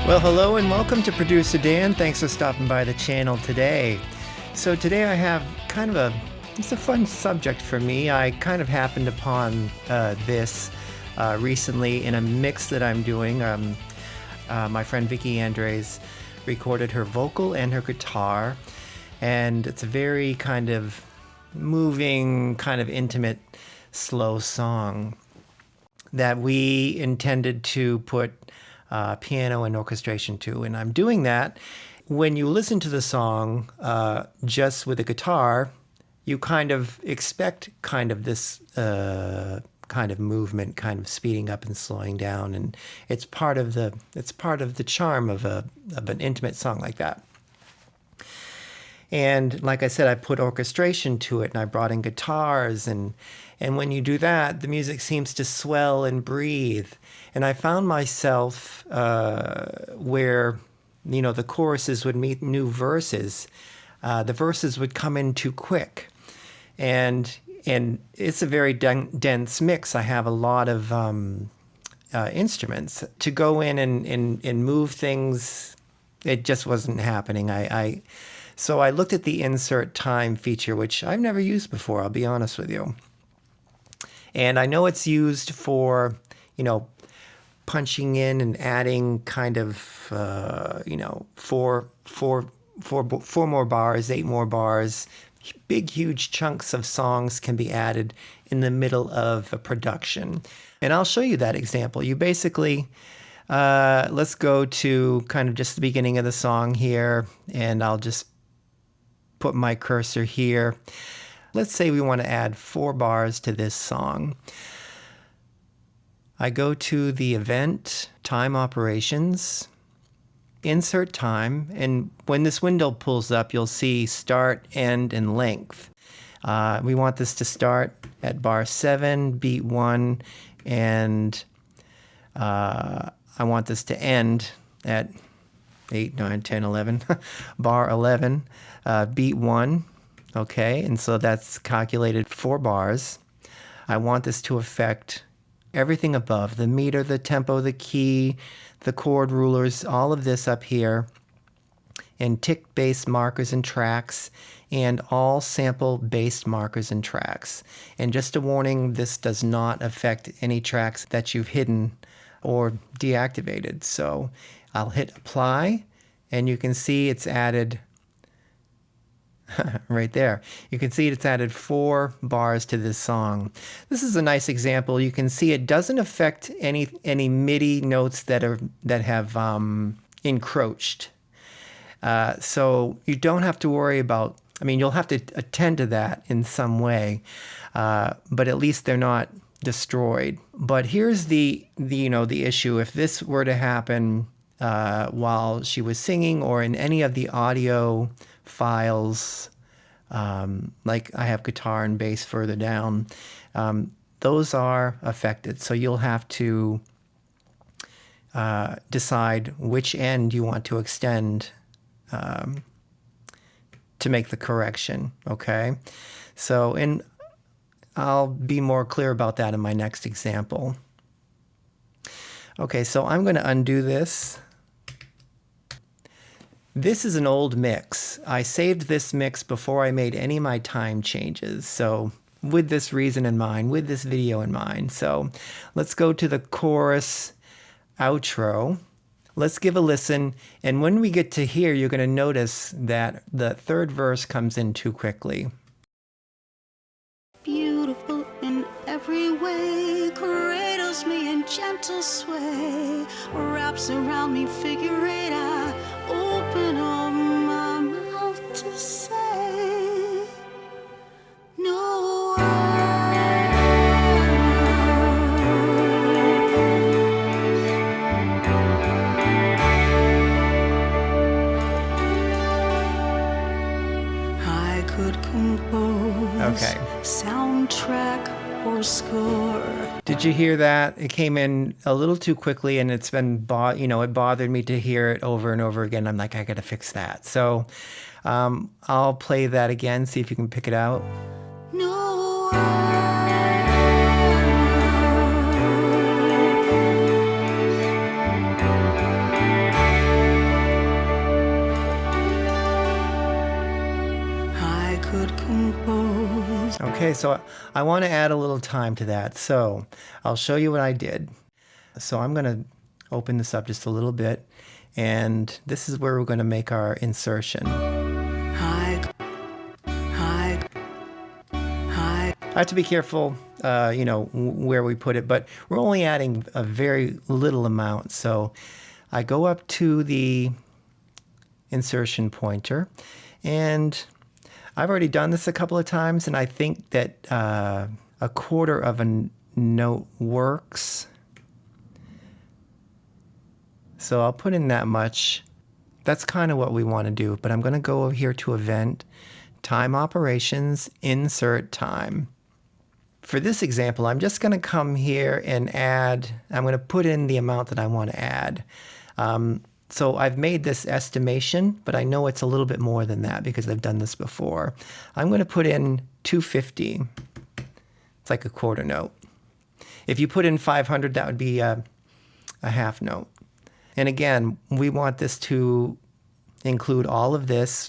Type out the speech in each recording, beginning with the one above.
Well, hello and welcome to Producer Dan. Thanks for stopping by the channel today. So today I have it's a fun subject for me. I kind of happened upon this recently in a mix that I'm doing. My friend Vicky Andres recorded her vocal and her guitar, and it's a very kind of moving, kind of intimate, slow song that we intended to put piano and orchestration to, and I'm doing that. When you listen to the song just with the guitar, you kind of expect this kind of movement, kind of speeding up and slowing down, and it's part of the charm of an intimate song like that. And like I said, I put orchestration to it, and I brought in guitars, and when you do that, the music seems to swell and breathe. And I found myself where, the choruses would meet new verses. The verses would come in too quick. And it's a very dense mix. I have a lot of instruments. To go in and move things, it just wasn't happening. So I looked at the insert time feature, which I've never used before, I'll be honest with you. And I know it's used for, punching in and adding kind of, 4 more bars, 8 more bars. Big, huge chunks of songs can be added in the middle of a production. And I'll show you that example. You basically, let's go to kind of just the beginning of the song here, and I'll just put my cursor here. Let's say we want to add 4 bars to this song. I go to the event, time operations, insert time, and when this window pulls up, you'll see start, end, and length. We want this to start at bar 7, beat 1, and I want this to end at 8, 9, 10, 11, bar 11, beat 1. Okay, and so that's calculated 4 bars. I want this to affect everything above, the meter, the tempo, the key, the chord rulers, all of this up here, and tick-based markers and tracks, and all sample-based markers and tracks. And just a warning, this does not affect any tracks that you've hidden or deactivated. So I'll hit apply, and you can see it's added right there. You can see it's added 4 bars to this song. This is a nice example. You can see it doesn't affect any MIDI notes that have encroached. So you don't have to worry about. You'll have to attend to that in some way, but at least they're not destroyed. But here's the issue. If this were to happen while she was singing or in any of the audio files, like I have guitar and bass further down, those are affected. So you'll have to decide which end you want to extend to make the correction, okay? So, and I'll be more clear about that in my next example. Okay, so I'm going to undo this. This is an old mix. I saved this mix before I made any of my time changes. So with this reason in mind, with this video in mind. So let's go to the chorus outro. Let's give a listen. And when we get to here, you're going to notice that the third verse comes in too quickly. Beautiful in every way, cradles me in gentle sway, wraps around me, figure eight, I open up my mouth to say no. I could compose soundtrack or score. Did you hear that? It came in a little too quickly, and it's been, it bothered me to hear it over and over again. I'm like, I got to fix that. So I'll play that again, see if you can pick it out. No. Okay, so I want to add a little time to that. So I'll show you what I did. So I'm going to open this up just a little bit, and this is where we're going to make our insertion. Hi, hi, hi. I have to be careful, where we put it, but we're only adding a very little amount. So I go up to the insertion pointer, and I've already done this a couple of times, and I think that a quarter of a note works. So I'll put in that much. That's kind of what we want to do, but I'm going to go over here to Event, Time Operations, Insert Time. For this example, I'm just going to come here and I'm going to put in the amount that I want to add. So I've made this estimation, but I know it's a little bit more than that because I've done this before. I'm going to put in 250. It's like a quarter note. If you put in 500, that would be a half note. And again, we want this to include all of this,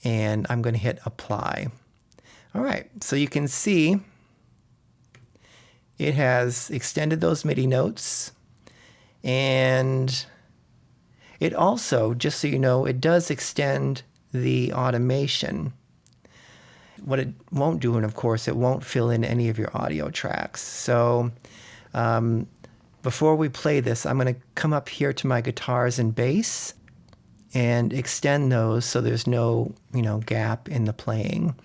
and I'm going to hit apply. All right, so you can see it has extended those MIDI notes, and it also, just so you know, it does extend the automation. What it won't do, and of course, it won't fill in any of your audio tracks. So before we play this, I'm going to come up here to my guitars and bass and extend those so there's no, gap in the playing.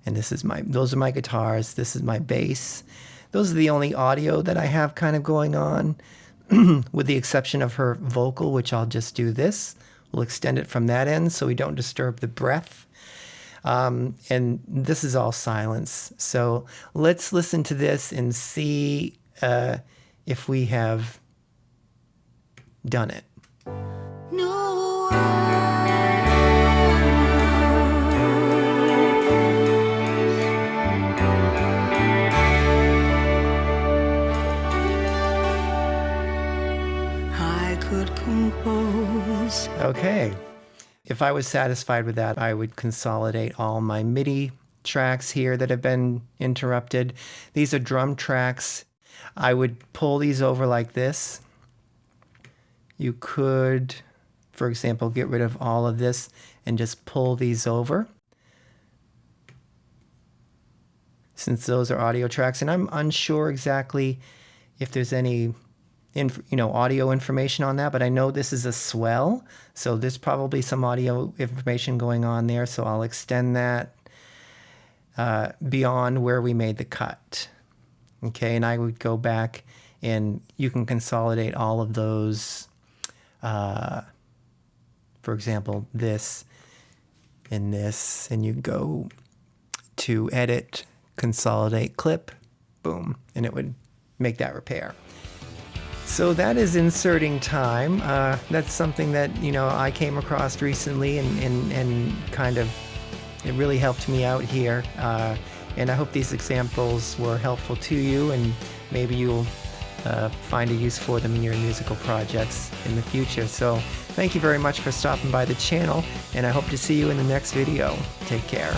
And those are my guitars. This is my bass. Those are the only audio that I have kind of going on, with the exception of her vocal, which I'll just do this. We'll extend it from that end so we don't disturb the breath. And this is all silence. So let's listen to this and see if we have done it. No. I could compose. Okay. If I was satisfied with that, I would consolidate all my MIDI tracks here that have been interrupted. These are drum tracks. I would pull these over like this. You could, for example, get rid of all of this and just pull these over, since those are audio tracks. And I'm unsure exactly if there's any audio information on that, but I know this is a swell, so there's probably some audio information going on there. So I'll extend that beyond where we made the cut. Okay, and I would go back and you can consolidate all of those, for example, this and this, and you go to Edit, Consolidate Clip, boom, and it would make that repair. So that is inserting time. That's something that, I came across recently and kind of, it really helped me out here. And I hope these examples were helpful to you, and maybe you'll find a use for them in your musical projects in the future. So thank you very much for stopping by the channel, and I hope to see you in the next video. Take care.